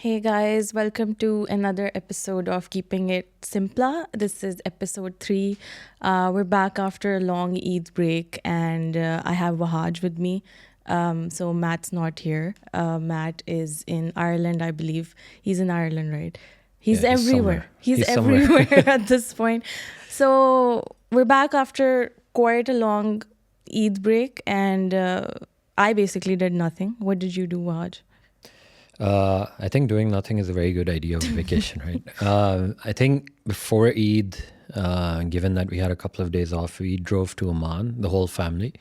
Hey guys, welcome to another episode of Keeping It Simpla. This is episode 3. We're back after a long Eid break, and I have Wahaj with me. So Matt's not here. Matt is in Ireland, I believe. He's in Ireland, right? He's Yeah, he's everywhere. somewhere. He's He's somewhere. everywhere at this point. So we're back after quite a long Eid break, and I basically did nothing. What did you do, Wahaj? I think doing nothing is a very good idea of vacation, right? I think before Eid, given that we had a couple of days off, we drove to Oman, the whole family.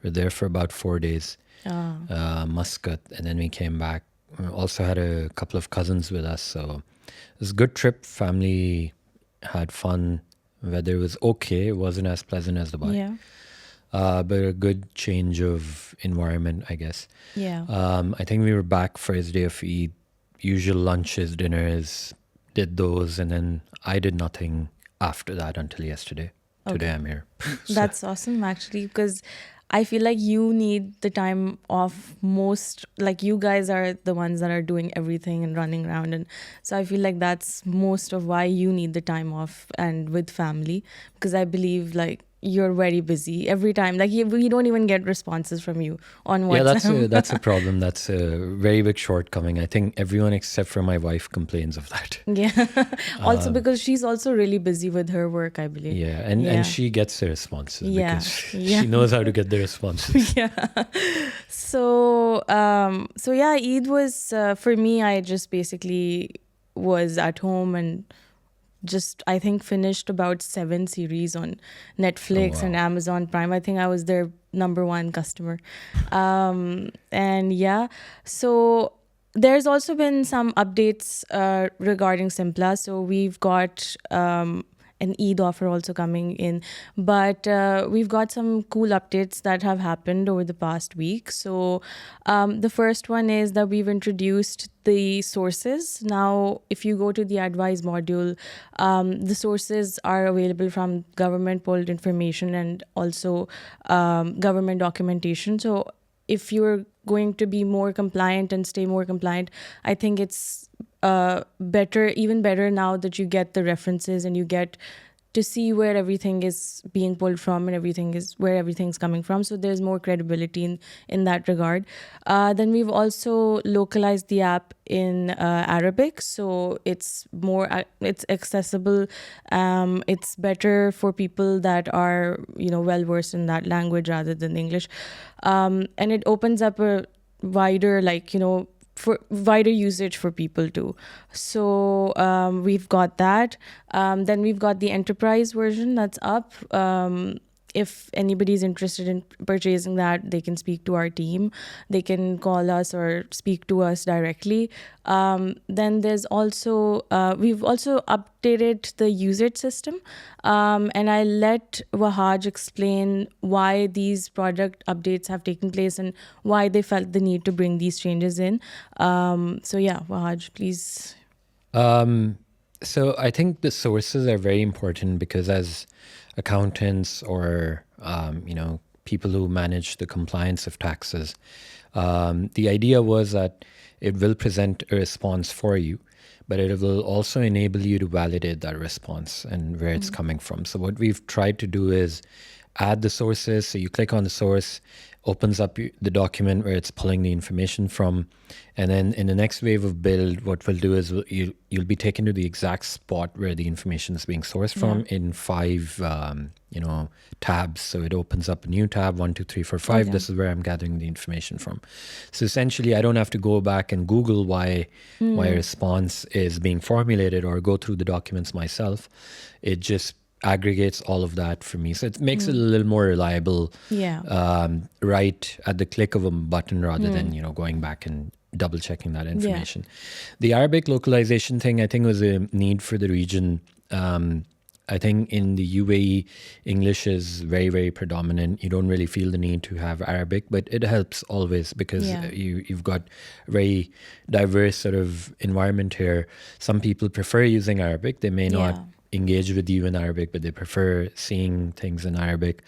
We were there for about 4 days, Muscat, and then we came back. We also had a couple of cousins with us, so it was a good trip. Family had fun. Weather was okay. It wasn't as pleasant as Dubai. Yeah. But a good change of environment, I guess. Yeah. I think we were back first day of Eid, usual lunches, dinners, did those, and then I did nothing after that until yesterday. Today I'm here. That's awesome, actually, because I feel like you need the time off most. Like, you guys are the ones that are doing everything and running around. And so I feel like that's most of why you need the time off and with family, because I believe, like, you're very busy every time. Like, we don't even get responses from you on WhatsApp. Yeah, that's a problem. That's a very big shortcoming. I think everyone except for my wife complains of that. Yeah. Also, because she's also really busy with her work, I believe. Yeah, and she gets the responses because Yeah. she knows how to get the responses. Yeah. So yeah, Eid was for me. I just basically was at home and just, I think, finished about 7 series on Netflix and Amazon Prime. I think I was their number 1 customer. And yeah, so there's also been some updates regarding Simpla. So we've got an Eid offer also coming in, but we've got some cool updates that have happened over the past week. So the first one is that we've introduced the sources. Now, if you go to the advice module, the sources are available from government pulled information and also government documentation. So if you're going to be more compliant and stay more compliant, I think it's even better now that you get the references and you get to see where everything is being pulled from and where everything's coming from. So there's more credibility in that regard. Then we've also localized the app in Arabic, so it's accessible. It's better for people that are well versed in that language rather than English, and it opens up a wider for wider usage for people too. So we've got that. Then we've got the enterprise version that's up. If anybody's interested in purchasing that, they can speak to our team. They can call us or speak to us directly. Then there's also, we've also updated the usage system. And I let Wahaj explain why these product updates have taken place and why they felt the need to bring these changes in. So yeah, Wahaj, please. So I think the sources are very important because as accountants or people who manage the compliance of taxes, the idea was that it will present a response for you, but it will also enable you to validate that response and where it's coming from. So what we've tried to do is add the sources. So you click on the source, opens up the document where it's pulling the information from. And then in the next wave of build, what we'll do is you'll be taken to the exact spot where the information is being sourced from in 5, tabs. So it opens up a new tab, 1, 2, 3, 4, 5. Okay. This is where I'm gathering the information from. So essentially, I don't have to go back and Google why a response is being formulated or go through the documents myself. It just aggregates all of that for me. So it makes it a little more reliable, right at the click of a button rather than, going back and double checking that information. The Arabic localization thing, I think, was a need for the region. I think in the UAE, English is very, very predominant. You don't really feel the need to have Arabic, but it helps always because you've got a very diverse sort of environment here. Some people prefer using Arabic. They may not engage with you in Arabic, but they prefer seeing things in Arabic.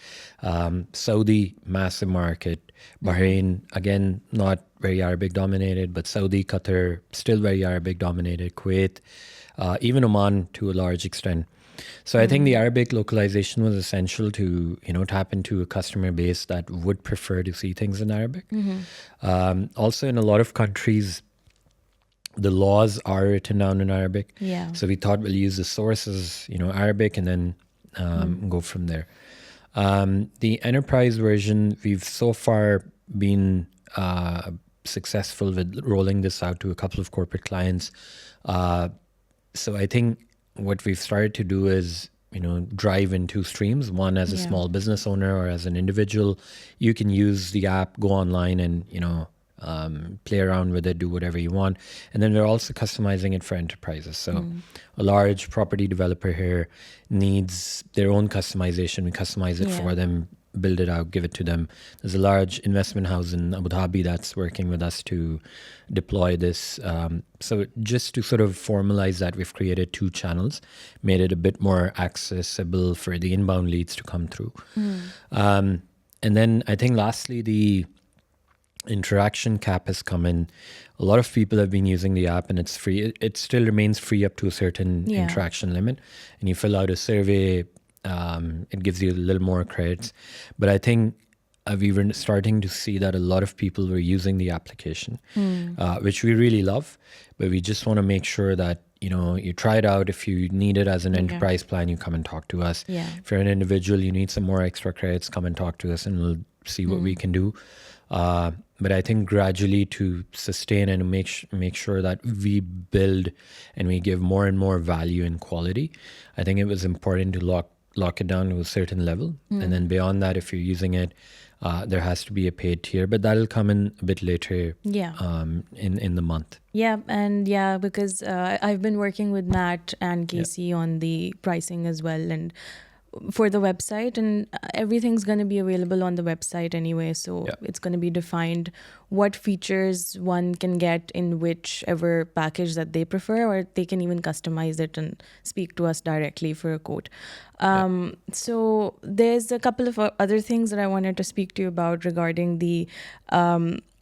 Saudi, massive market. Bahrain, again, not very Arabic dominated, but Saudi, Qatar, still very Arabic dominated. Kuwait, even Oman to a large extent. So I think the Arabic localization was essential to, tap into a customer base that would prefer to see things in Arabic. Also, in a lot of countries, the laws are written down in Arabic. Yeah. So we thought we'll use the sources, Arabic, and then go from there. The enterprise version, we've so far been successful with rolling this out to a couple of corporate clients. So I think what we've started to do is, drive in two streams. One, as a small business owner or as an individual, you can use the app, go online and, play around with it, do whatever you want. And then they're also customizing it for enterprises. So a large property developer here needs their own customization. We customize it for them, build it out, give it to them. There's a large investment house in Abu Dhabi that's working with us to deploy this. So just to sort of formalize that, we've created two channels, made it a bit more accessible for the inbound leads to come through. And then I think lastly, the interaction cap has come in. A lot of people have been using the app and it's free. It still remains free up to a certain interaction limit. And you fill out a survey, it gives you a little more credits. But I think we were starting to see that a lot of people were using the application, which we really love. But we just want to make sure that, you try it out. If you need it as an enterprise plan, you come and talk to us. Yeah. If you're an individual, you need some more extra credits, come and talk to us and we'll see what we can do. But I think gradually to sustain and make sure that we build and we give more and more value and quality, I think it was important to lock it down to a certain level. And then beyond that, if you're using it, there has to be a paid tier, but that'll come in a bit later in the month. Yeah, and because I've been working with Matt and Casey on the pricing as well, and for the website, and everything's going to be available on the website anyway, so it's going to be defined what features one can get in whichever package that they prefer, or they can even customize it and speak to us directly for a quote. So there's a couple of other things that I wanted to speak to you about regarding the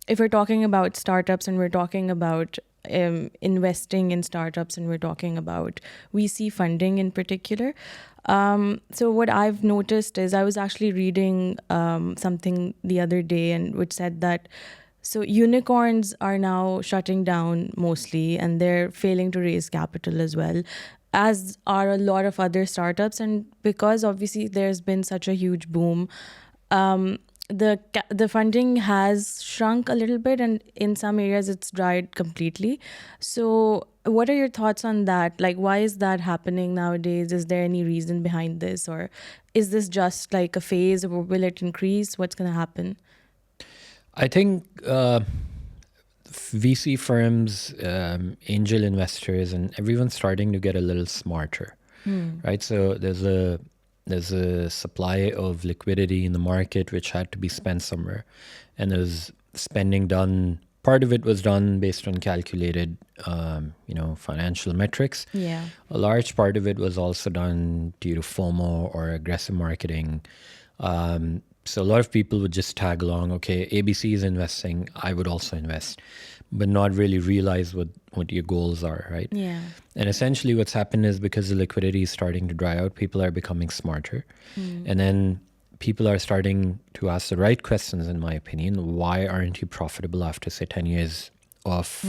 if we're talking about startups and we're talking about investing in startups and we're talking about VC funding in particular. So what I've noticed is I was actually reading something the other day and which said that so unicorns are now shutting down mostly and they're failing to raise capital as well, as are a lot of other startups. And because obviously there's been such a huge boom, the funding has shrunk a little bit, and in some areas it's dried completely. So what are your thoughts on that? Like, why is that happening nowadays? Is there any reason behind this, or is this just like a phase, or will it increase? What's going to happen? I think VC firms, angel investors, and everyone's starting to get a little smarter, right? So there's a supply of liquidity in the market which had to be spent somewhere, and there's spending done. Part of it was done based on calculated, financial metrics. Yeah. A large part of it was also done due to FOMO or aggressive marketing. So a lot of people would just tag along, okay, ABC is investing, I would also invest, but not really realize what your goals are, right? Yeah. And essentially what's happened is because the liquidity is starting to dry out, people are becoming smarter. And then people are starting to ask the right questions, in my opinion. Why aren't you profitable after, say, 10 years of,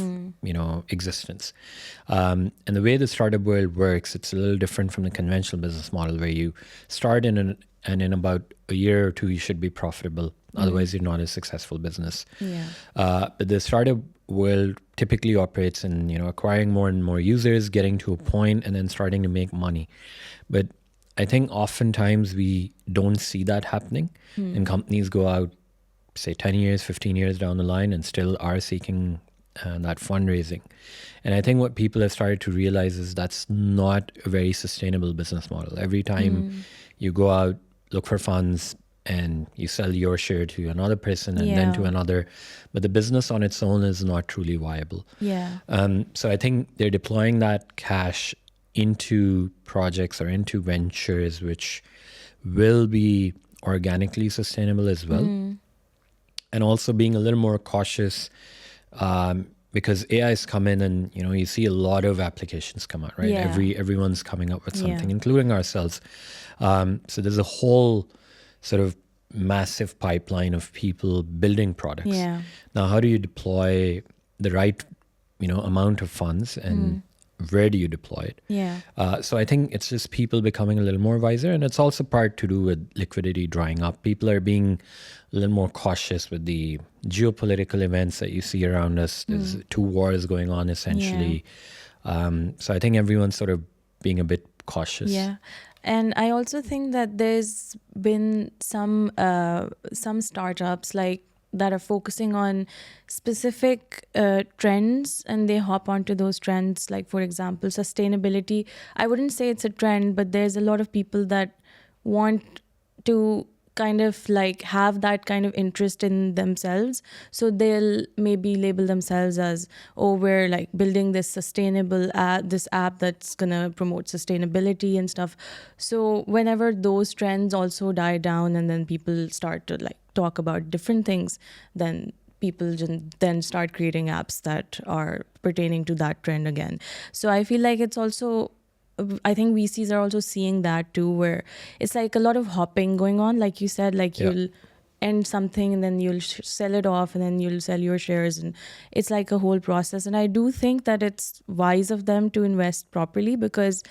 existence? And the way the startup world works, it's a little different from the conventional business model where you start and in about a year or two, you should be profitable. Otherwise, you're not a successful business. Yeah. But the startup world typically operates in, acquiring more and more users, getting to a point, and then starting to make money. But I think oftentimes we don't see that happening, and companies go out, say, 10 years, 15 years down the line and still are seeking that fundraising. And I think what people have started to realize is that's not a very sustainable business model. Every time you go out, look for funds, and you sell your share to another person and then to another, but the business on its own is not truly viable. Yeah. So I think they're deploying that cash into projects or into ventures which will be organically sustainable as well, and also being a little more cautious, because AI's come in and you see a lot of applications come out, right? Yeah. Everyone's coming up with something, Yeah. including ourselves. So there's a whole sort of massive pipeline of people building products. Yeah. Now, how do you deploy the right amount of funds, and where do you deploy it? Yeah. So I think it's just people becoming a little more wiser, and it's also part to do with liquidity drying up. People are being a little more cautious with the geopolitical events that you see around us. There's two wars going on essentially. So I think everyone's sort of being a bit cautious. Yeah. And I also think that there's been some startups like that are focusing on specific trends, and they hop onto those trends. Like, for example, sustainability. I wouldn't say it's a trend, but there's a lot of people that want to kind of like have that kind of interest in themselves, so they'll maybe label themselves as, oh, we're like building this sustainable this app that's gonna promote sustainability and stuff. So whenever those trends also die down and then people start to like talk about different things, then people then start creating apps that are pertaining to that trend again. So I feel like it's also, I think VCs are also seeing that too, where it's like a lot of hopping going on. Like you said, like you'll end something and then you'll sell it off and then you'll sell your shares. And it's like a whole process. And I do think that it's wise of them to invest properly, because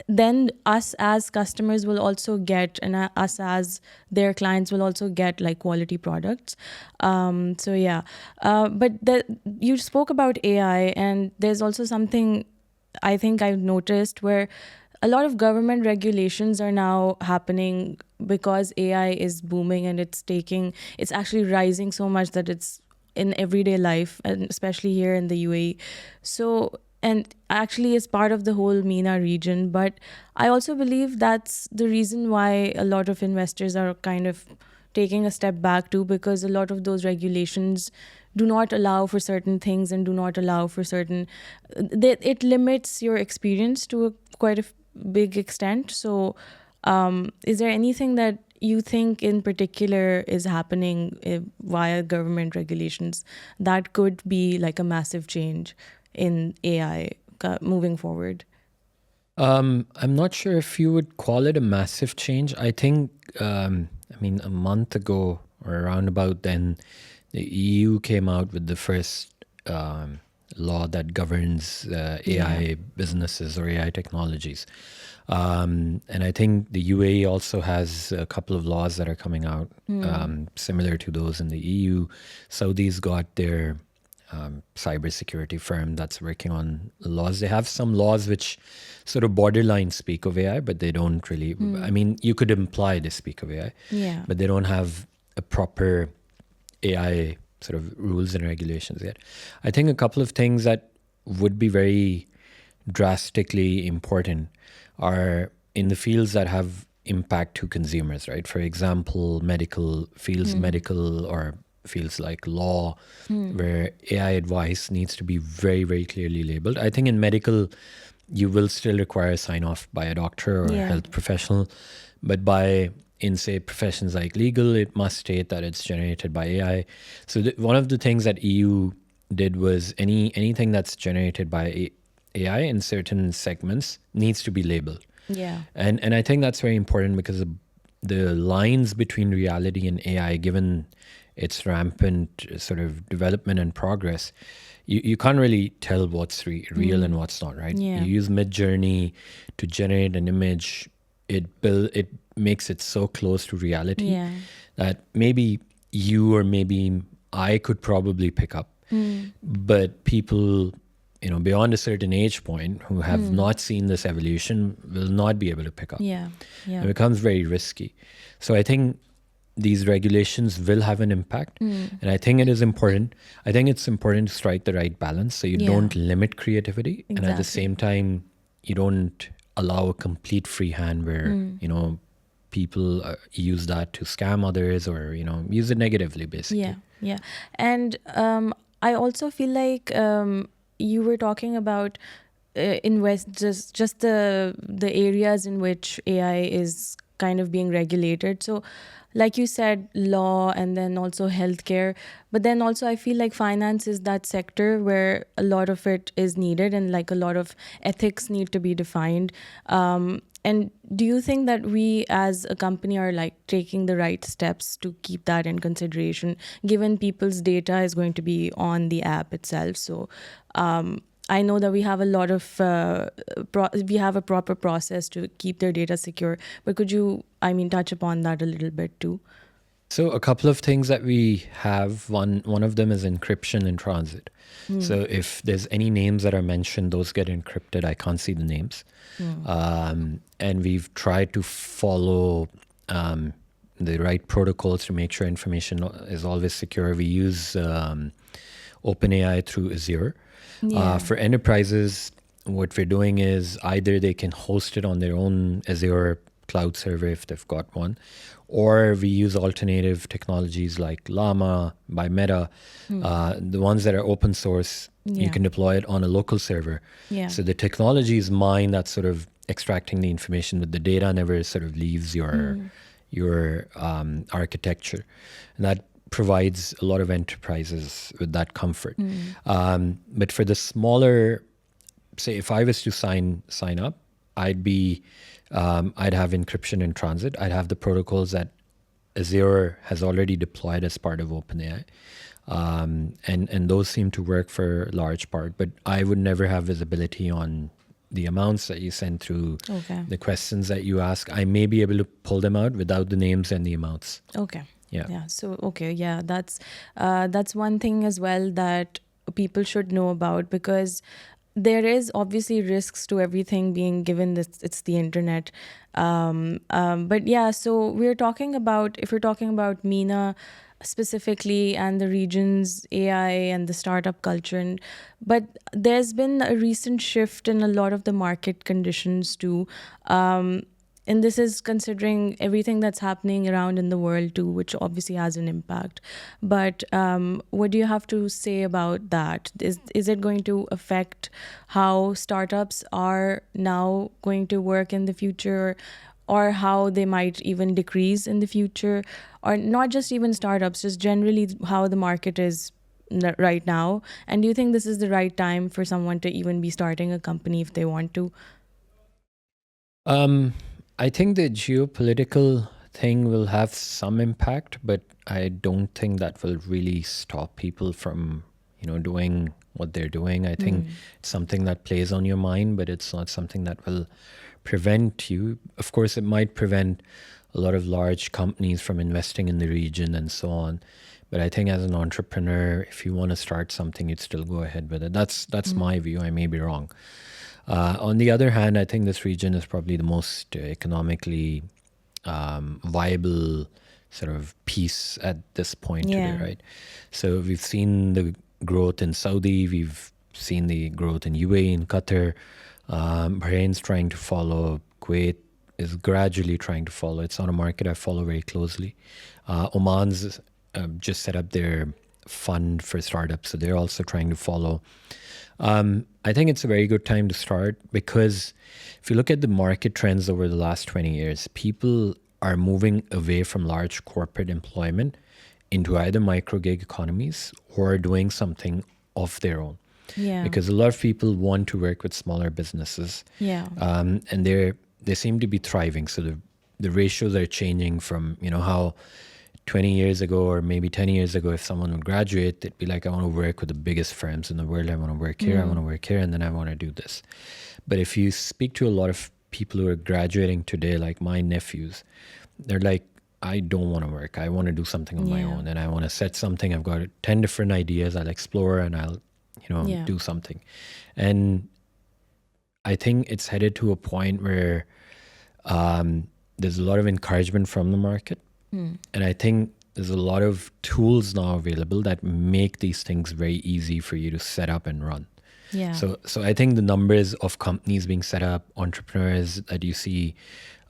then us as customers will also get, and us as their clients will also get like quality products. So yeah. But you spoke about AI, and there's also something I think I've noticed where a lot of government regulations are now happening because AI is booming, and it's actually rising so much that it's in everyday life, and especially here in the UAE. So, and actually is part of the whole MENA region. But I also believe that's the reason why a lot of investors are kind of taking a step back too, because a lot of those regulations do not allow for certain things and do not allow for certain, it limits your experience to quite a big extent. So is there anything that you think in particular is happening via government regulations that could be like a massive change in AI moving forward? I'm not sure if you would call it a massive change. I think, a month ago or around about then, the EU came out with the first law that governs AI businesses or AI technologies. And I think the UAE also has a couple of laws that are coming out similar to those in the EU. Saudi's got their cybersecurity firm that's working on laws. They have some laws which sort of borderline speak of AI, but they don't really. I mean, you could imply they speak of AI, but they don't have a proper AI sort of rules and regulations yet. I think a couple of things that would be very drastically important are in the fields that have impact to consumers, right? For example, medical fields, medical or fields like law, where AI advice needs to be very, very clearly labeled. I think in medical, you will still require a sign off by a doctor or a health professional, but in say professions like legal, it must state that it's generated by AI. So one of the things that EU did was anything that's generated by AI in certain segments needs to be labeled. Yeah. And I think that's very important because the lines between reality and AI, given its rampant sort of development and progress, you can't really tell what's real and what's not, right? Yeah. You use Midjourney to generate an image. It makes it so close to reality that maybe you or maybe I could probably pick up. But people, beyond a certain age point who have not seen this evolution will not be able to pick up. It becomes very risky. So I think these regulations will have an impact. And I think it is important. I think it's important to strike the right balance so you don't limit creativity. And at the same time, you don't allow a complete free hand where, people use that to scam others or, use it negatively, basically. Yeah. And I also feel like you were talking about invest just the areas in which AI is kind of being regulated. So, like you said, law, and then also healthcare. But then also, I feel like finance is that sector where a lot of it is needed, and like a lot of ethics need to be defined. And do you think that we as a company are like taking the right steps to keep that in consideration, given people's data is going to be on the app itself? So, I know that we have a lot of we have a proper process to keep their data secure, but could you, I mean, touch upon that a little bit too? So a couple of things that we have. One of them is encryption in transit. So if there's any names that are mentioned, those get encrypted. I can't see the names. And we've tried to follow the right protocols to make sure information is always secure. We use OpenAI through Azure. Yeah. For enterprises, what we're doing is either they can host it on their own Azure cloud server if they've got one, or we use alternative technologies like Llama by Meta, the ones that are open source. You Yeah. can deploy it on a local server. Yeah. So the technology is mine that's sort of extracting the information, but the data never sort of leaves your architecture, and that provides a lot of enterprises with that comfort. But for the smaller, say if I was to sign up, I'd have encryption in transit. I'd have the protocols that Azure has already deployed as part of OpenAI. And those seem to work for a large part, but I would never have visibility on the amounts that you send through, Okay. the questions that you ask. I may be able to pull them out without the names and the amounts. Okay. Yeah. Yeah. So okay. Yeah. That's one thing as well that people should know about, because there is obviously risks to everything being given this it's the internet. But yeah. So we're talking about, if we're talking about MENA specifically and the region's AI and the startup culture, but there's been a recent shift in a lot of the market conditions too. And this is considering everything that's happening around in the world too, which obviously has an impact. But what do you have to say about that? Is it going to affect how startups are now going to work in the future, or how they might even decrease in the future, or not just even startups, just generally how the market is right now? And do you think this is the right time for someone to even be starting a company if they want to? I think the geopolitical thing will have some impact, but I don't think that will really stop people from, doing what they're doing. I think it's something that plays on your mind, but it's not something that will prevent you. Of course, it might prevent a lot of large companies from investing in the region and so on. But I think as an entrepreneur, if you want to start something, you'd still go ahead with it. That's my view. I may be wrong. On the other hand, I think this region is probably the most economically viable sort of piece at this point today, Yeah. right? So we've seen the growth in Saudi, we've seen the growth in UAE, in Qatar. Bahrain's trying to follow. Kuwait is gradually trying to follow. It's not a market I follow very closely. Oman's just set up their fund for startups, so they're also trying to follow. I think it's a very good time to start, because if you look at the market trends over the last 20 years, people are moving away from large corporate employment into either micro gig economies or doing something of their own. Yeah. Because a lot of people want to work with smaller businesses, Yeah. and they seem to be thriving. So the ratios are changing from, how 20 years ago or maybe 10 years ago, if someone would graduate, they'd be like, I want to work with the biggest firms in the world. I want to work here, I want to work here, and then I want to do this. But if you speak to a lot of people who are graduating today, like my nephews, they're like, I don't want to work. I want to do something on my Yeah. own, and I want to set something. I've got 10 different ideas. I'll explore and I'll, Yeah. do something. And I think it's headed to a point where there's a lot of encouragement from the market. And I think there's a lot of tools now available that make these things very easy for you to set up and run. Yeah. So I think the numbers of companies being set up, entrepreneurs that you see,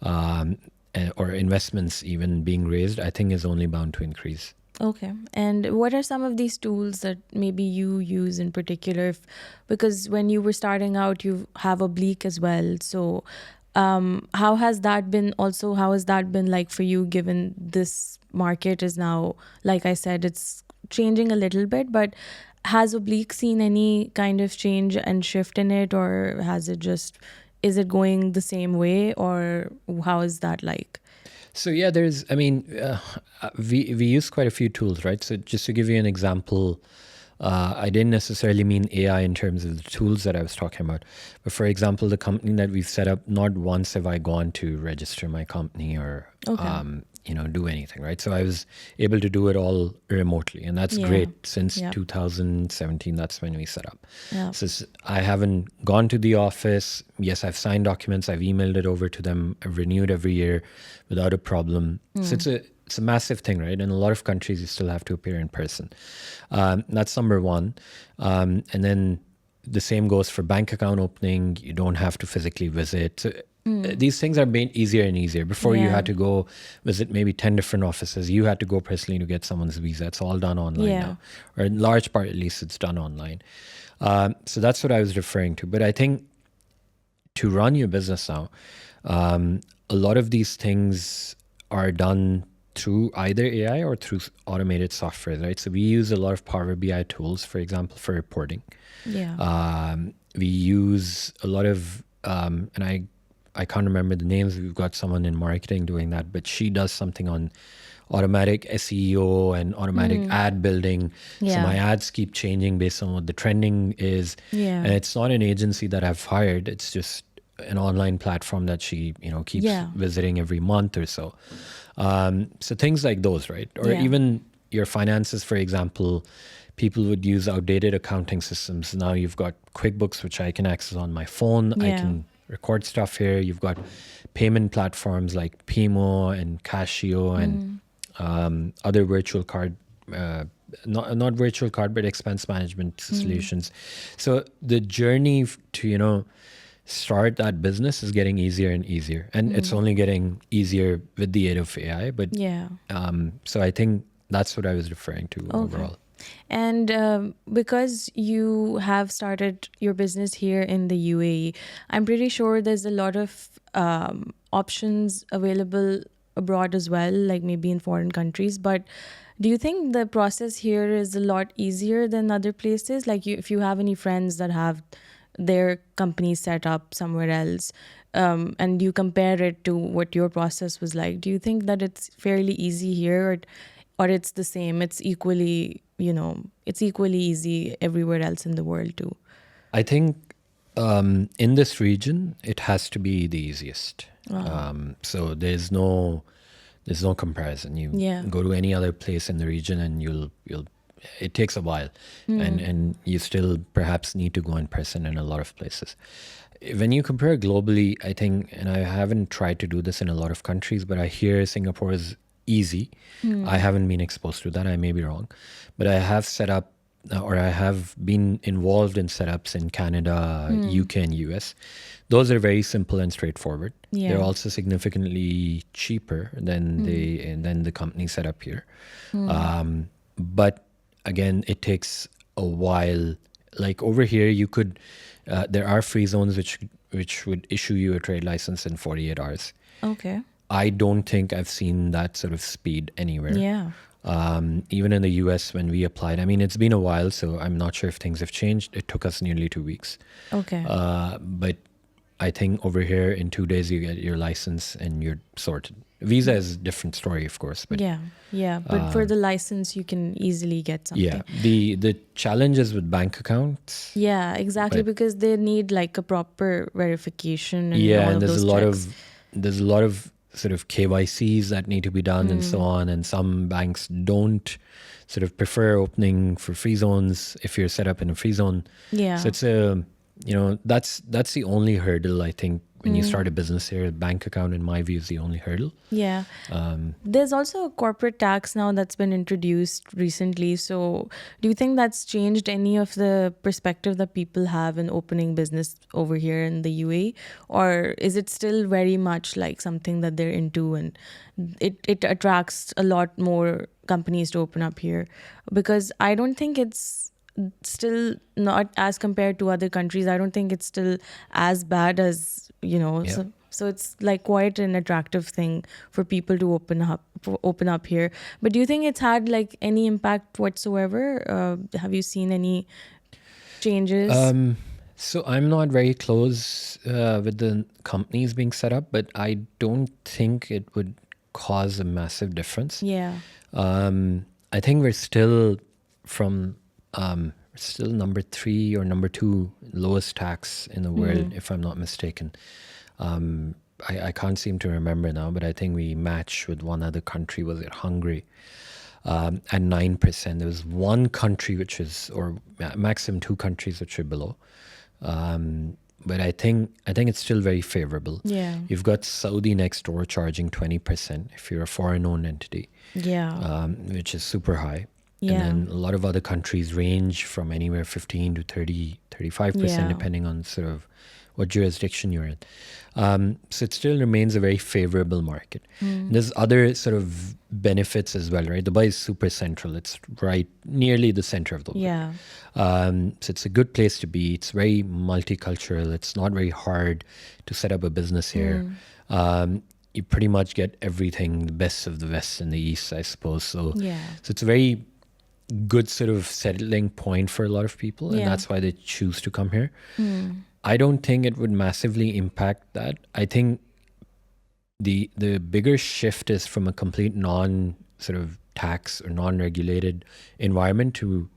or investments even being raised, I think is only bound to increase. Okay. And what are some of these tools that maybe you use in particular? Because when you were starting out, you have Oblique as well. So, how has that been? Also, how has that been like for you? Given this market is now, like I said, it's changing a little bit. But has Oblique seen any kind of change and shift in it, or has it just is it going the same way, or how is that like? So yeah, we use quite a few tools, right? So just to give you an example, I didn't necessarily mean AI in terms of the tools that I was talking about, but for example, the company that we've set up, not once have I gone to register my company or Okay. do anything, right? So I was able to do it all remotely, and that's Yeah. great. Since Yep. 2017, that's when we set up. Yeah. So I haven't gone to the office. Yes, I've signed documents. I've emailed it over to them. I've renewed every year without a problem. So it's a massive thing, right? In a lot of countries, you still have to appear in person. That's number one. And then the same goes for bank account opening. You don't have to physically visit. So, these things are made easier and easier. Before you Yeah. had to go visit maybe 10 different offices. You had to go personally to get someone's visa. It's all done online Yeah. now. Or in large part, at least, it's done online. So that's what I was referring to. But I think to run your business now, a lot of these things are done through either AI or through automated software, right? So we use a lot of Power BI tools, for example, for reporting. Yeah. We use a lot of, and I can't remember the names. We've got someone in marketing doing that, but she does something on automatic SEO and automatic ad building. So Yeah. my ads keep changing based on what the trending is. Yeah. And it's not an agency that I've hired. It's just an online platform that she, keeps Yeah. visiting every month or so. So things like those, right? Or Yeah. even your finances, for example, people would use outdated accounting systems. Now you've got QuickBooks, which I can access on my phone. I Yeah. can record stuff here. You've got payment platforms like Pimo and Casio and other virtual card, not virtual card, but expense management solutions. So the journey to, start that business is getting easier and easier. And it's only getting easier with the aid of AI. But Yeah. so I think that's what I was referring to overall. And because you have started your business here in the UAE, I'm pretty sure there's a lot of options available abroad as well, like maybe in foreign countries. But do you think the process here is a lot easier than other places? Like if you have any friends that have their company set up somewhere else, and you compare it to what your process was like, do you think that it's fairly easy here, or it's the same? It's equally, it's equally easy everywhere else in the world too. I think in this region, it has to be the easiest. So there's no comparison. You Yeah. go to any other place in the region, and you'll it takes a while, and you still perhaps need to go in person in a lot of places. When you compare globally, I think, and I haven't tried to do this in a lot of countries, but I hear Singapore is easy. I haven't been exposed to that. I may be wrong, but I have set up, or I have been involved in setups in Canada, UK, and US. Those are very simple and straightforward. Yeah. They're also significantly cheaper than the company set up here. But again, it takes a while. Like over here, you could, there are free zones which would issue you a trade license in 48 hours. Okay. I don't think I've seen that sort of speed anywhere. Yeah. Even in the US, when we applied, I mean, it's been a while, so I'm not sure if things have changed. It took us nearly 2 weeks. Okay. But I think over here in 2 days, you get your license and you're sorted. Visa is a different story, of course. But yeah. But for the license, you can easily get something. yeah, the challenges with bank accounts. Yeah, exactly, But- because they need like a proper verification and Yeah, all and of there's those a lot checks. there's a lot of sort of KYCs that need to be done and so on. And some banks don't sort of prefer opening for free zones if you're set up in a free zone. Yeah. So it's that's the only hurdle I think when you start a business here, a bank account, in my view, is the only hurdle. Yeah. There's also a corporate tax now that's been introduced recently. So, do you think that's changed any of the perspective that people have in opening business over here in the UAE? Or is it still very much like something that they're into, and it attracts a lot more companies to open up here? Because I don't think it's still, not as compared to other countries, I don't think it's still as bad as, Yeah. so it's like quite an attractive thing for people to open up here. But do you think it's had like any impact whatsoever? Have you seen any changes? So I'm not very close with the companies being set up, but I don't think it would cause a massive difference. Yeah. I think we're still still number 3 or number 2 lowest tax in the world, if I'm not mistaken. I can't seem to remember now, but I think we match with one other country. Was it Hungary? At 9%. There was one country which is, or maximum 2 countries which are below. But I think it's still very favorable. Yeah. You've got Saudi next door charging 20% if you're a foreign-owned entity, Yeah. which is super high. Yeah. And then a lot of other countries range from anywhere 15 to 30, 35%, Yeah. depending on sort of what jurisdiction you're in. So it still remains a very favorable market. There's other sort of benefits as well, right? Dubai is super central. It's right nearly the center of the world. Yeah. So it's a good place to be. It's very multicultural. It's not very hard to set up a business here. You pretty much get everything, the best of the West and the East, I suppose. So, Yeah. so it's a very good sort of settling point for a lot of people, and Yeah. that's why they choose to come here. I don't think it would massively impact that. I think the bigger shift is from a complete non sort of tax or non-regulated environment to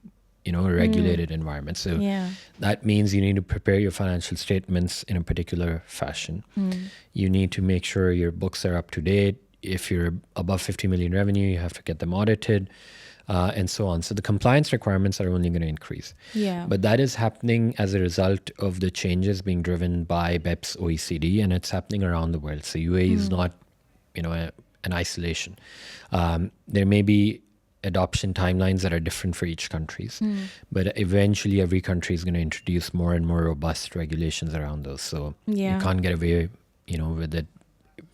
a regulated environment. So Yeah. that means you need to prepare your financial statements in a particular fashion. You need to make sure your books are up to date. If you're above 50 million revenue, you have to get them audited, and so on. So the compliance requirements are only going to increase. Yeah. But that is happening as a result of the changes being driven by BEPS OECD, and it's happening around the world. So UAE is not, an isolation. There may be adoption timelines that are different for each countries, but eventually every country is going to introduce more and more robust regulations around those. So Yeah. you can't get away, with it,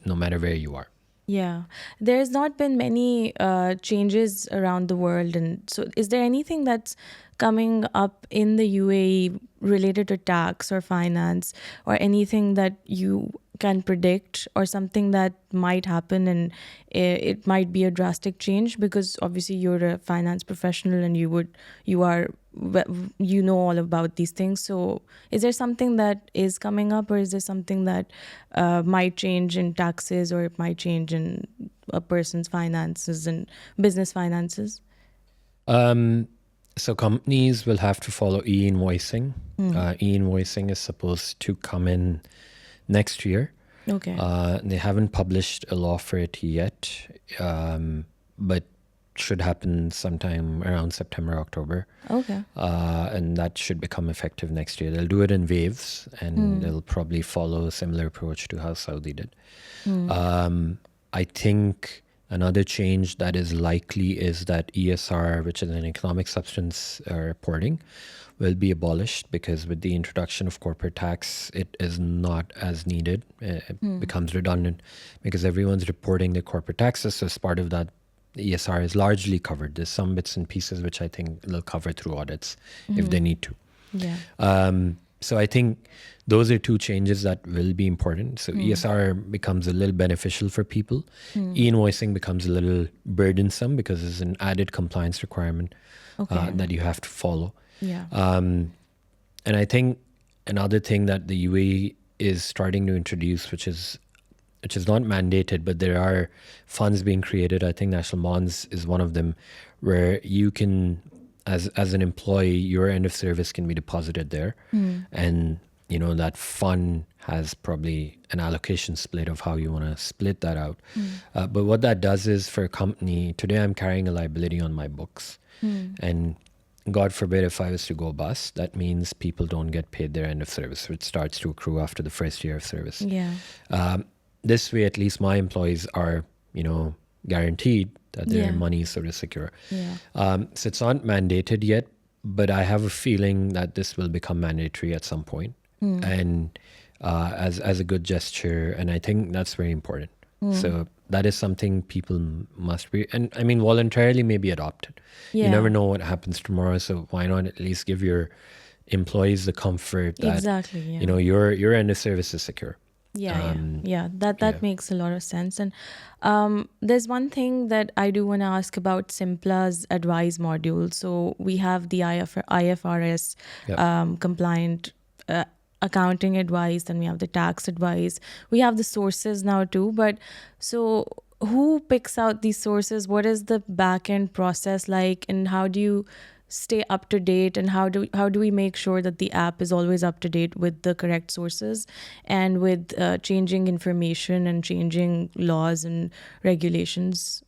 no matter where you are. Yeah, there's not been many changes around the world. And so, is there anything that's coming up in the UAE related to tax or finance, or anything that you can predict, or something that might happen and it might be a drastic change? Because obviously you're a finance professional and you know all about these things. So is there something that is coming up, or is there something that might change in taxes, or it might change in a person's finances and business finances? So companies will have to follow e-invoicing. E-invoicing is supposed to come in next year. Okay. They haven't published a law for it yet, but should happen sometime around September, October. Okay. And that should become effective next year. They'll do it in waves, and they'll probably follow a similar approach to how Saudi did. I think another change that is likely is that ESR, which is an economic substance reporting, will be abolished, because with the introduction of corporate tax, it is not as needed. It becomes redundant because everyone's reporting their corporate taxes. So as part of that, the ESR is largely covered. There's some bits and pieces which I think they'll cover through audits if they need to. Yeah. So I think those are 2 changes that will be important. So ESR becomes a little beneficial for people. E-invoicing becomes a little burdensome because there's an added compliance requirement that you have to follow. Yeah. And I think another thing that the UAE is starting to introduce, which is not mandated, but there are funds being created. I think national bonds is one of them, where you can, as an employee, your end of service can be deposited there, and that fund has probably an allocation split of how you want to split that out. But what that does is, for a company, today I'm carrying a liability on my books, and God forbid, if I was to go bust, that means people don't get paid their end of service, which starts to accrue after the first year of service. Yeah. This way, at least my employees are, guaranteed that their Yeah. money is sort of secure. Yeah. So it's not mandated yet, but I have a feeling that this will become mandatory at some point, and as a good gesture, and I think that's very important. So that is something people must be, and I mean, voluntarily maybe adopt it. You Yeah. never know what happens tomorrow, so why not at least give your employees the comfort that Exactly. Yeah. your end of service is secure. Yeah, yeah. That yeah. makes a lot of sense. And there's one thing that I do want to ask about Simpla's advice module. So we have the IFRS Yep. compliant accounting advice, and we have the tax advice. We have the sources now too. But so who picks out these sources? What is the back end process like, and how do you stay up to date, and how do we make sure that the app is always up to date with the correct sources and with changing information and changing laws and regulations?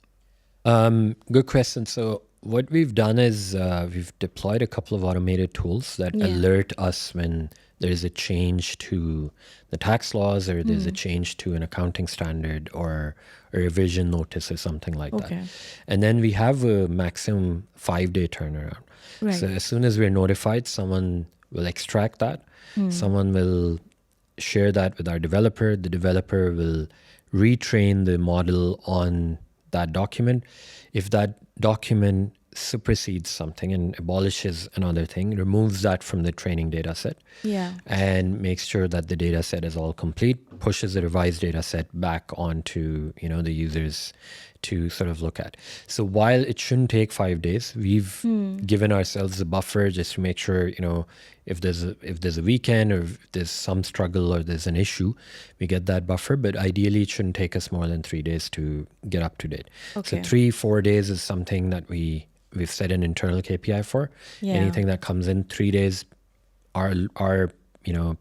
Good question. So what we've done is we've deployed a couple of automated tools that Yeah. alert us when there's a change to the tax laws, or there's a change to an accounting standard, or a revision notice or something like Okay. that. And then we have a maximum 5-day turnaround. Right. So as soon as we're notified, someone will extract that. Someone will share that with our developer. The developer will retrain the model on that document. If that document supersedes something and abolishes another thing, removes that from the training data set, Yeah. and makes sure that the data set is all complete, pushes the revised data set back onto the users to sort of look at. So while it shouldn't take 5 days, we've given ourselves a buffer just to make sure, if there's a weekend, or if there's some struggle, or there's an issue, we get that buffer. But ideally, it shouldn't take us more than 3 days to get up to date. Okay. So 3-4 days is something that we've set an internal KPI for. Yeah. Anything that comes in 3 days, our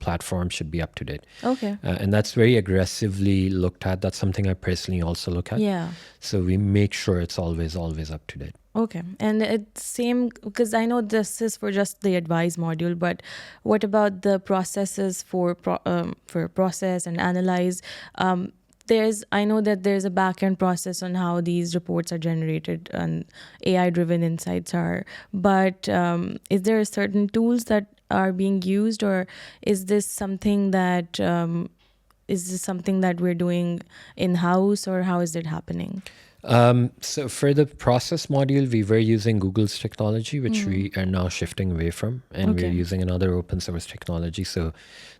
platform should be up to date. Okay. And that's very aggressively looked at. That's something I personally also look at. Yeah. So we make sure it's always up to date. Okay. And it's same, because I know this is for just the advice module, but what about the processes for process and analyze? I know that there's a back-end process on how these reports are generated and AI-driven insights are, but is there certain tools that are being used, or is this something that we're doing in-house, or how is it happening? So for the process module, we were using Google's technology, which we are now shifting away from, and Okay. we're using another open source technology. So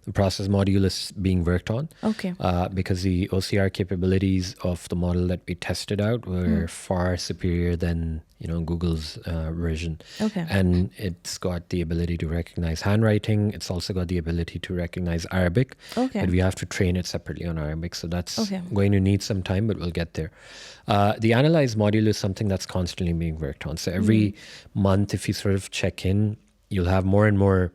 the process module is being worked on. Okay. Because the OCR capabilities of the model that we tested out were far superior than Google's version. Okay. And it's got the ability to recognize handwriting. It's also got the ability to recognize Arabic. Okay. But we have to train it separately on Arabic. So that's Okay. going to need some time, but we'll get there. The analyze module is something that's constantly being worked on. So every month, if you sort of check in, you'll have more and more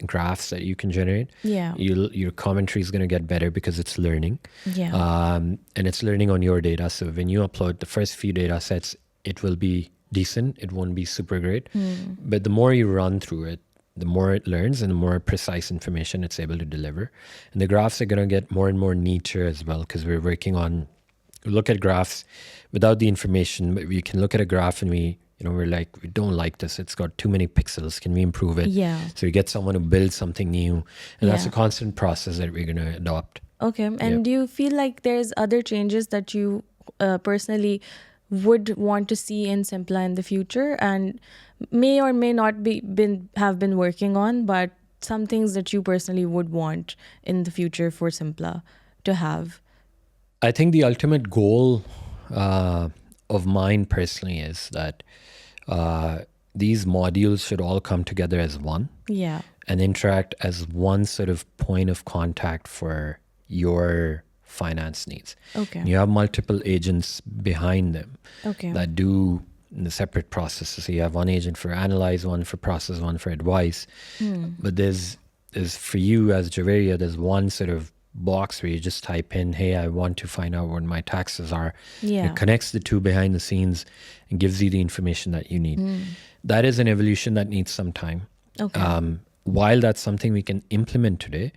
graphs that you can generate. Yeah. Your commentary is going to get better because it's learning. Yeah. And it's learning on your data. So when you upload the first few data sets, it will be decent. It won't be super great. But the more you run through it, the more it learns and the more precise information it's able to deliver. And the graphs are going to get more and more neater as well, because we're working on, look at graphs without the information, but we can look at a graph and we're like, we don't like this. It's got too many pixels. Can we improve it? Yeah. So we get someone to build something new. And that's Yeah. a constant process that we're going to adopt. Okay. And Yeah. do you feel like there's other changes that you personally would want to see in Simpla in the future, and may or may not have been working on, but some things that you personally would want in the future for Simpla to have? I think the ultimate goal of mine personally is that these modules should all come together as one Yeah. and interact as one sort of point of contact for your finance needs. Okay. And you have multiple agents behind them Okay. that do the separate processes. So you have one agent for analyze, one for process, one for advice. But there's for you as Javeria, there's one sort of box where you just type in, hey, I want to find out what my taxes are. Yeah. It connects the two behind the scenes and gives you the information that you need. That is an evolution that needs some time. Okay. While that's something we can implement today,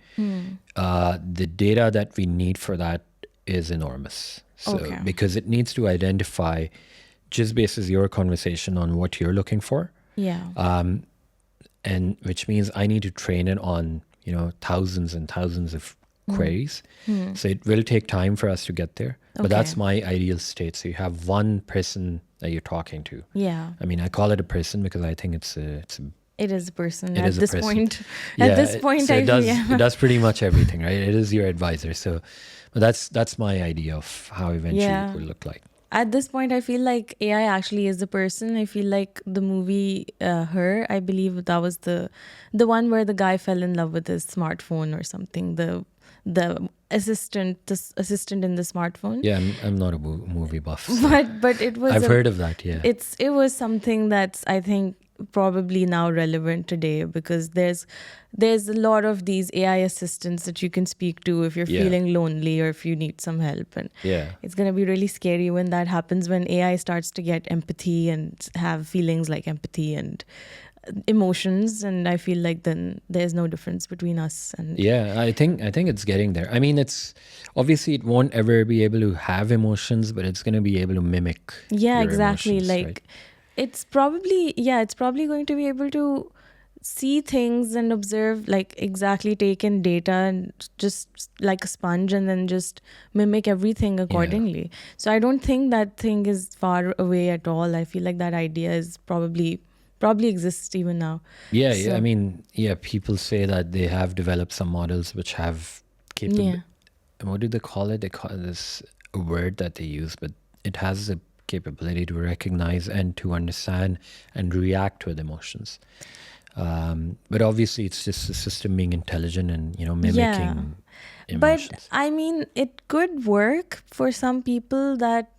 the data that we need for that is enormous. So Okay. because it needs to identify, just basis your conversation on what you're looking for, Yeah. and which means I need to train it on, thousands and thousands of queries. So it will take time for us to get there. But that's Okay. my ideal state. So you have one person that you're talking to. Yeah. I mean, I call it a person because I think it's a It is a person it at is a this person. point. Yeah, At this point, so I it does yeah. it does pretty much everything, right? It is your advisor. So, but that's my idea of how eventually Yeah. it will look like. At this point, I feel like AI actually is the person. I feel like the movie Her, I believe that was the one where the guy fell in love with his smartphone or something. The assistant in the smartphone. Yeah, I'm not a movie buff, so But it was I've heard of that. Yeah, it was something that's, I think, probably now relevant today, because there's a lot of these AI assistants that you can speak to if you're Yeah. feeling lonely or if you need some help. And yeah. it's going to be really scary when that happens, when AI starts to get empathy and have feelings like empathy and emotions. And I feel like then there's no difference between us and Yeah, I think it's getting there. I mean, it's obviously it won't ever be able to have emotions, but it's going to be able to mimic. yeah, your exactly. emotions, Like right? it's probably going to be able to see things and observe, like exactly take in data and just like a sponge, and then just mimic everything accordingly. So I don't think that thing is far away at all. I feel like that idea is probably exists even now. Yeah, So I mean, yeah, people say that they have developed some models which have yeah. what do they call it? They call this a word that they use, but it has the capability to recognize and to understand and react with emotions. But obviously, it's just the system being intelligent and mimicking But emotions. I mean, it could work for some people that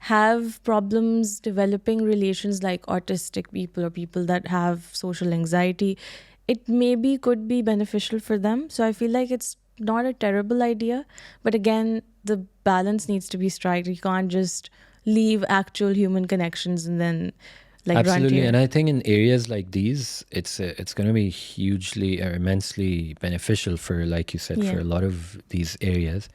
have problems developing relations, like autistic people or people that have social anxiety. It maybe could be beneficial for them. So I feel like it's not a terrible idea. But again, the balance needs to be struck. You can't just leave actual human connections and then like run to Absolutely, your. and I think in areas like these, it's going to be hugely or immensely beneficial for, like you said, for Yeah, a lot of these areas.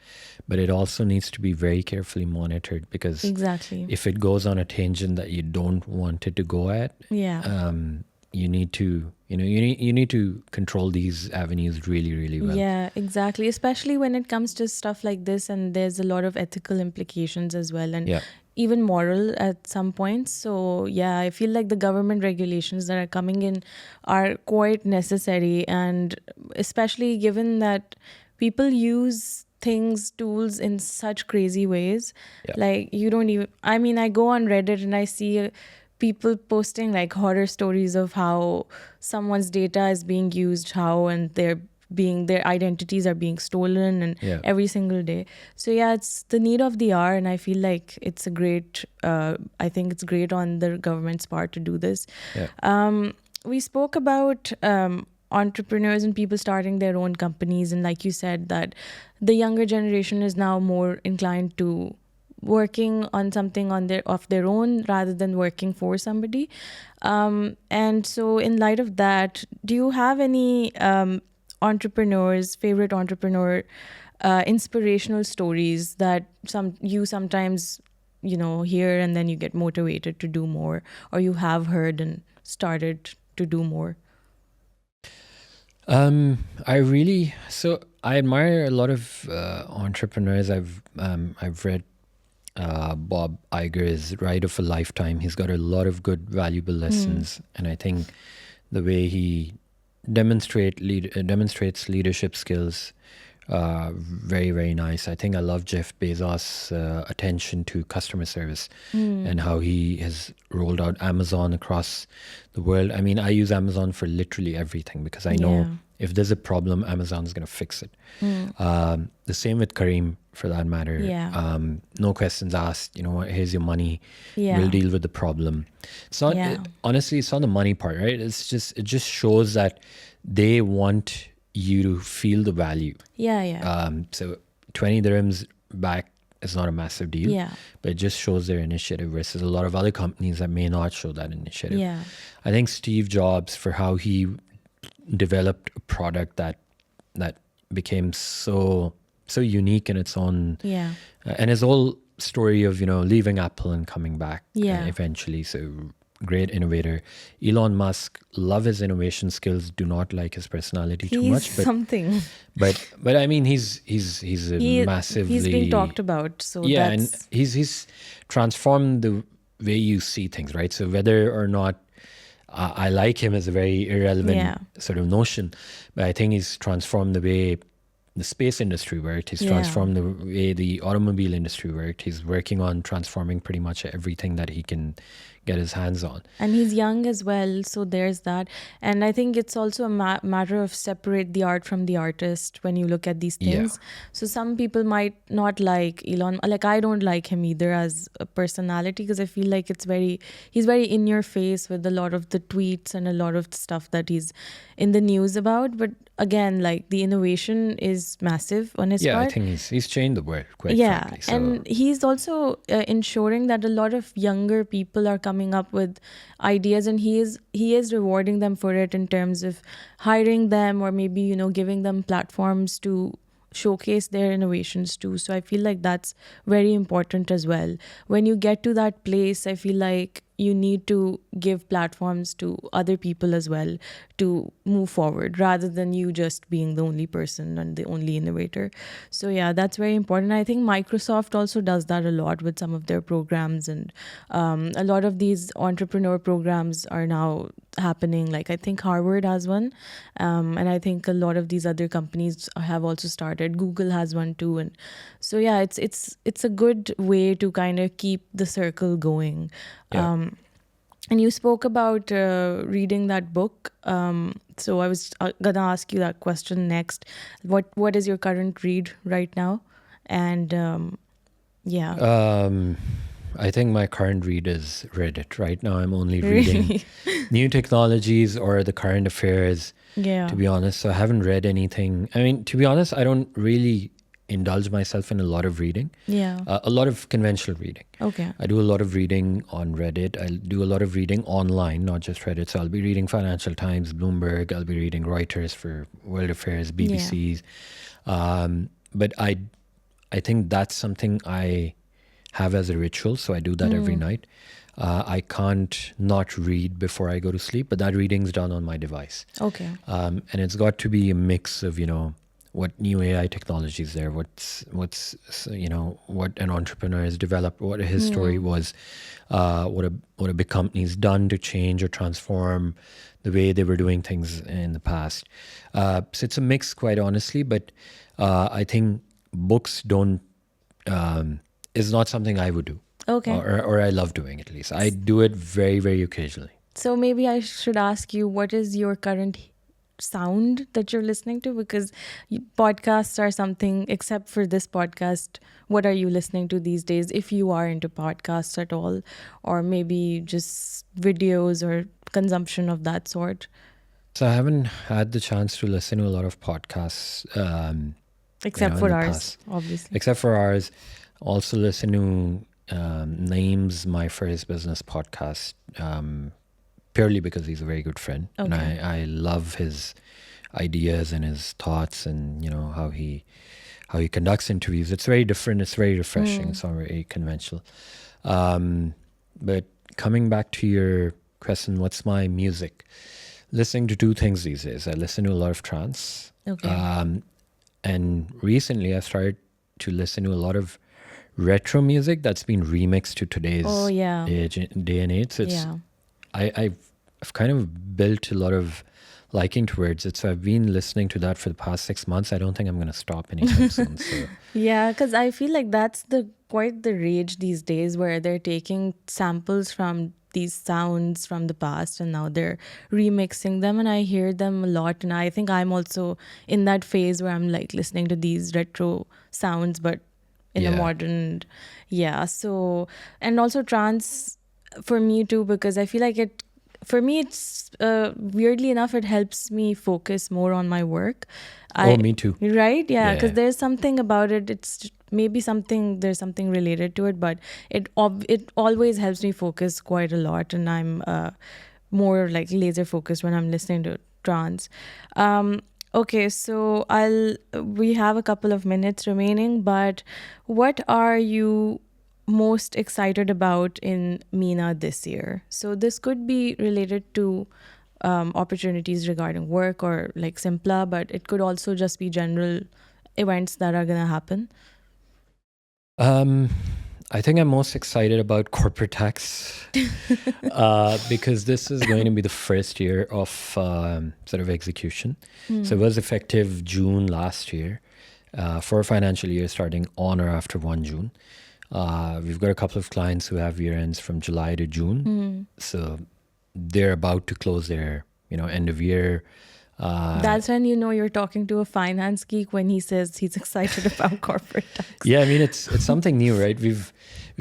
But it also needs to be very carefully monitored, because exactly. if it goes on a tangent that you don't want it to go at, Yeah. you need to you need to control these avenues really, really well. Yeah, exactly. Especially when it comes to stuff like this, and there's a lot of ethical implications as well, and Yeah, even moral at some points. So, yeah, I feel like the government regulations that are coming in are quite necessary, and especially given that people use tools in such crazy ways. yeah, Like, you don't even, I mean, I go on Reddit and I see people posting like horror stories of how someone's data is being used, how and their identities are being stolen, and yeah, every single day. So yeah, it's the need of the hour, and I feel like it's a great I think it's great on the government's part to do this. yeah. We spoke about entrepreneurs and people starting their own companies, and like you said, that the younger generation is now more inclined to working on something on their own rather than working for somebody. And so in light of that, do you have any favorite entrepreneur inspirational stories that you sometimes hear, and then you get motivated to do more, or you have heard and started to do more? I admire a lot of entrepreneurs. I've read Bob Iger's Ride of a Lifetime. He's got a lot of good, valuable lessons, and I think the way he demonstrates leadership skills, very, very nice. I think I love Jeff Bezos' attention to customer service and how he has rolled out Amazon across the world. I mean, I use Amazon for literally everything, because I know if there's a problem, Amazon's going to fix it. The same with Kareem, for that matter. Yeah. No questions asked. You know what? Here's your money. Yeah. We'll deal with the problem. It's not Yeah. honestly, it's not the money part, right? It just shows that they want you to feel the value. Yeah. So 20 dirhams back is not a massive deal, Yeah. but it just shows their initiative versus a lot of other companies that may not show that initiative. Yeah. I think Steve Jobs, for how he developed a product that became so unique in its own, Yeah. and his whole story of leaving Apple and coming back Yeah. eventually. So great innovator. Elon Musk, love his innovation skills. Do not like his personality too He's much, something. but I mean he's a He's being talked massively, about. So yeah, and that's he's transformed the way you see things, right? So whether or not I like him as a very irrelevant yeah. sort of notion, but I think he's transformed the way the space industry worked. He's Yeah. transformed the way the automobile industry worked. He's working on transforming pretty much everything that he can get his hands on. And he's young as well, so there's that. And I think it's also a matter of separate the art from the artist when you look at these Yeah. things. So some people might not like Elon, like I don't like him either as a personality, because I feel like he's very in your face with a lot of the tweets and a lot of the stuff that he's in the news about. But again, like the innovation is massive on his Yeah, part. I think he's changed the world, quite Yeah, frankly. So and he's also ensuring that a lot of younger people are coming up with ideas, and he is rewarding them for it in terms of hiring them, or maybe giving them platforms to showcase their innovations too. So I feel like that's very important as well. When you get to that place, I feel like you need to give platforms to other people as well to move forward, rather than you just being the only person and the only innovator. So yeah, that's very important. I think Microsoft also does that a lot with some of their programs, and a lot of these entrepreneur programs are now happening. Like I think Harvard has one, and I think a lot of these other companies have also started. Google has one too, and so yeah, it's a good way to kind of keep the circle going. yeah. And you spoke about reading that book. So I was gonna ask you that question next. What is your current read right now? And yeah, I think my current read is Reddit. Right now, I'm only reading new technologies or the current affairs, yeah, to be honest. So I haven't read anything. I mean, to be honest, I don't really indulge myself in a lot of reading, yeah. a lot of conventional reading. Okay, I do a lot of reading on Reddit. I do a lot of reading online, not just Reddit. So I'll be reading Financial Times, Bloomberg. I'll be reading Reuters for world affairs, BBC's. But I think that's something I have as a ritual. So I do that every night. I can't not read before I go to sleep, but that reading's done on my device. okay, And it's got to be a mix of, what new AI technology is there, what an entrepreneur has developed, what his story was, what a big company's done to change or transform the way they were doing things in the past. So it's a mix, quite honestly, but I think books don't is not something I would do, okay. or I love doing, at least. I do it very, very occasionally. So maybe I should ask you, what is your current sound that you're listening to? Because podcasts are something, except for this podcast, what are you listening to these days, if you are into podcasts at all, or maybe just videos or consumption of that sort? So I haven't had the chance to listen to a lot of podcasts, Except in for the ours, past. obviously. Except for ours. Also listen to Naeem's My First Business podcast, purely because he's a very good friend. And Okay. I love his ideas and his thoughts, and how he conducts interviews. It's very different. It's very refreshing. It's not very conventional. But coming back to your question, what's my music? Listening to two things these days. I listen to a lot of trance. Okay. And recently I've started to listen to a lot of retro music that's been remixed to today's Oh, yeah. day and age. So it's, Yeah. I've kind of built a lot of liking towards it. So I've been listening to that for the past 6 months. I don't think I'm going to stop anytime soon. So Yeah, because I feel like that's quite the rage these days, where they're taking samples from these sounds from the past and now they're remixing them, and I hear them a lot. And I think I'm also in that phase where I'm like listening to these retro sounds, but in a Yeah. modern, yeah. So, and also trance for me too, because I feel like for me, it's weirdly enough, it helps me focus more on my work. Oh, me too. Right? Yeah, because Yeah. there's something about it. It's maybe there's something related to it, but it always helps me focus quite a lot, and I'm more like laser focused when I'm listening to trance. Okay, so we have a couple of minutes remaining, but what are you most excited about in Mina this year? So this could be related to opportunities regarding work or like Simpla, but it could also just be general events that are gonna happen. I think I'm most excited about corporate tax because this is going to be the first year of sort of execution. So it was effective June last year for a financial year starting on or after 1 June. We've got a couple of clients who have year ends from July to June. So they're about to close their, end of year. That's when you know you're talking to a finance geek when he says he's excited about corporate tax. Yeah, I mean it's something new, right? We've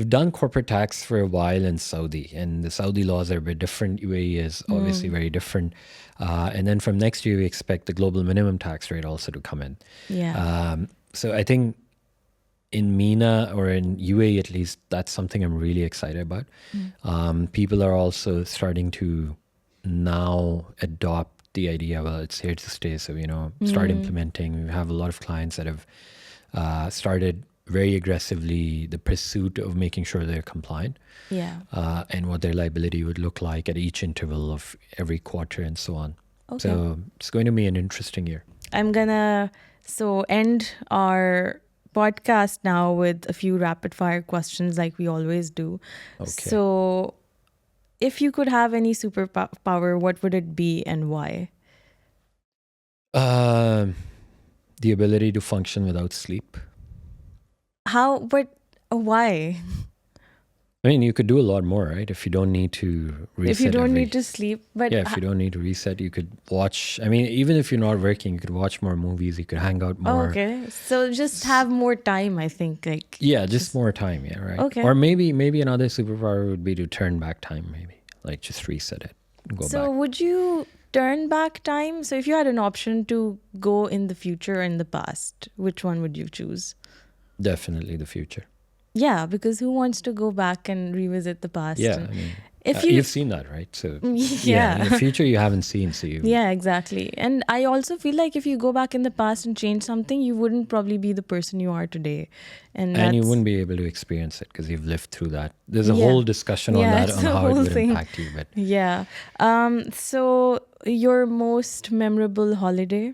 done corporate tax for a while in Saudi, and the Saudi laws are a bit different. UAE is obviously very different, and then from next year we expect the global minimum tax rate also to come in. Yeah. So I think in MENA or in UAE at least, that's something I'm really excited about. People are also starting to now adopt the idea, well, it's here to stay. So, start implementing. We have a lot of clients that have started very aggressively the pursuit of making sure they're compliant. Yeah. And what their liability would look like at each interval of every quarter and so on. Okay. So it's going to be an interesting year. I'm gonna end our podcast now with a few rapid fire questions like we always do. Okay. So if you could have any superpower, what would it be and why? The ability to function without sleep. Why? I mean, you could do a lot more, right? If you don't need to reset. If you don't need to sleep, but yeah, if you don't need to reset, you could watch. I mean, even if you're not working, you could watch more movies. You could hang out more. Okay, so just have more time. I think just more time. Yeah, right. Okay. Or maybe another superpower would be to turn back time. Maybe like just reset it, and go back. So would you turn back time? So if you had an option to go in the future or in the past, which one would you choose? Definitely the future. Yeah, because who wants to go back and revisit the past? Yeah, I mean, if you've seen that, right? So yeah, in the future you haven't seen, so you. Yeah, exactly. And I also feel like if you go back in the past and change something, you wouldn't probably be the person you are today, and you wouldn't be able to experience it because you've lived through that. There's a whole discussion on that, on how it would impact you. But yeah. So your most memorable holiday?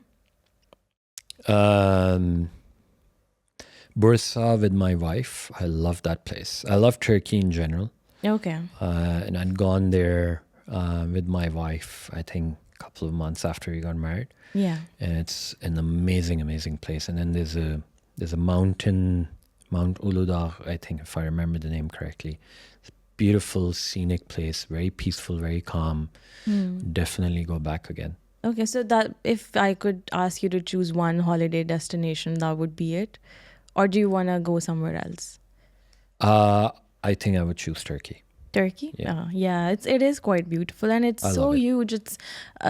Bursa with my wife. I love that place. I love Turkey in general. Okay. And I'd gone there with my wife, I think a couple of months after we got married. Yeah. And it's an amazing, amazing place. And then there's a mountain, Mount Uludağ, I think, if I remember the name correctly. It's a beautiful, scenic place, very peaceful, very calm. Definitely go back again. Okay, so that if I could ask you to choose one holiday destination, that would be it? Or do you want to go somewhere else? I think I would choose Turkey. Turkey? Yeah, it is quite beautiful and it's so huge. It's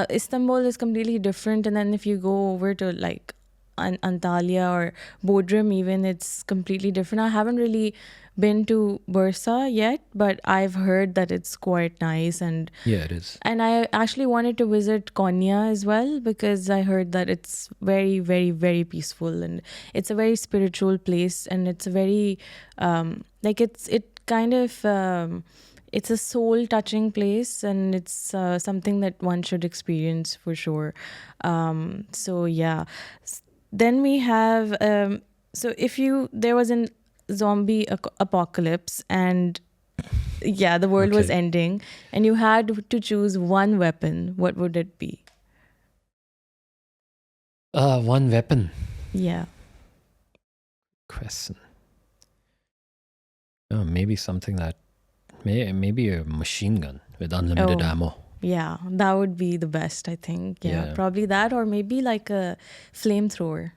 Istanbul is completely different, and then if you go over to like Antalya or Bodrum even, it's completely different. I haven't really been to Bursa yet, but I've heard that it's quite nice. And yeah, it is. And I actually wanted to visit Konya as well because I heard that it's very, very, very peaceful and it's a very spiritual place, and it's a very it's a soul touching place, and it's something that one should experience for sure. So yeah. Then we have so if there was an zombie apocalypse and the world was ending and you had to choose one weapon, what would it be? One weapon. Yeah. Question. Oh, maybe something that maybe a machine gun with unlimited ammo. Yeah, that would be the best, I think. Yeah, probably that, or maybe like a flamethrower.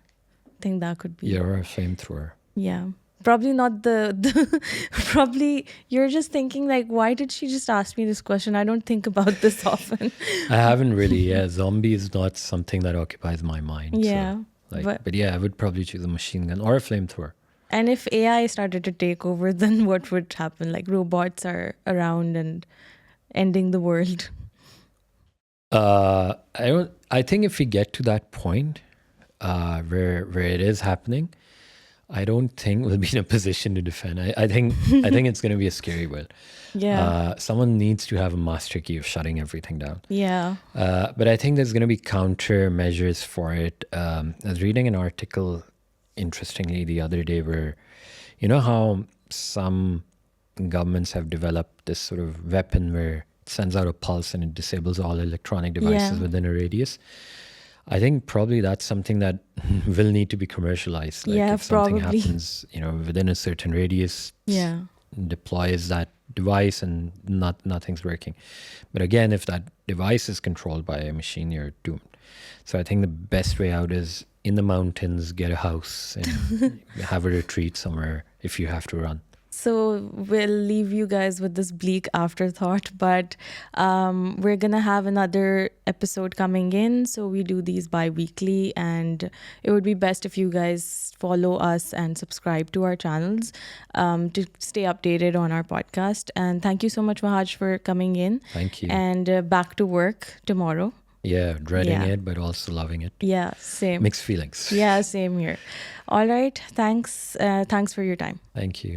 I think that could be. Yeah, or a flamethrower. Yeah. Probably not the probably you're just thinking like, why did she just ask me this question? I don't think about this often. I haven't really. Yeah, zombie is not something that occupies my mind. So, Yeah. like, But but yeah, I would probably choose a machine gun or a flamethrower. and if AI started to take over, then what would happen? Like robots are around and ending the world. I don't. I think if we get to that point, where it is happening, I don't think we'll be in a position to defend. I think it's going to be a scary world. Yeah. Someone needs to have a master key of shutting everything down. Yeah. But I think there's going to be countermeasures for it. I was reading an article, interestingly, the other day where, you know how some governments have developed this sort of weapon where it sends out a pulse and it disables all electronic devices Yeah. within a radius. I think probably that's something that will need to be commercialized. Like Yeah, if something probably. happens, within a certain radius, Yeah. deploys that device and nothing's working. But again, if that device is controlled by a machine, you're doomed. So I think the best way out is in the mountains, get a house and have a retreat somewhere if you have to run. So we'll leave you guys with this bleak afterthought, but we're gonna have another episode coming in. So we do these bi-weekly, and it would be best if you guys follow us and subscribe to our channels to stay updated on our podcast. And thank you so much, Mahaj, for coming in. Thank you. And back to work tomorrow. Yeah, dreading Yeah. it, but also loving it. Yeah, same. Mixed feelings. Yeah, same here. All right. Thanks. Thanks for your time. Thank you.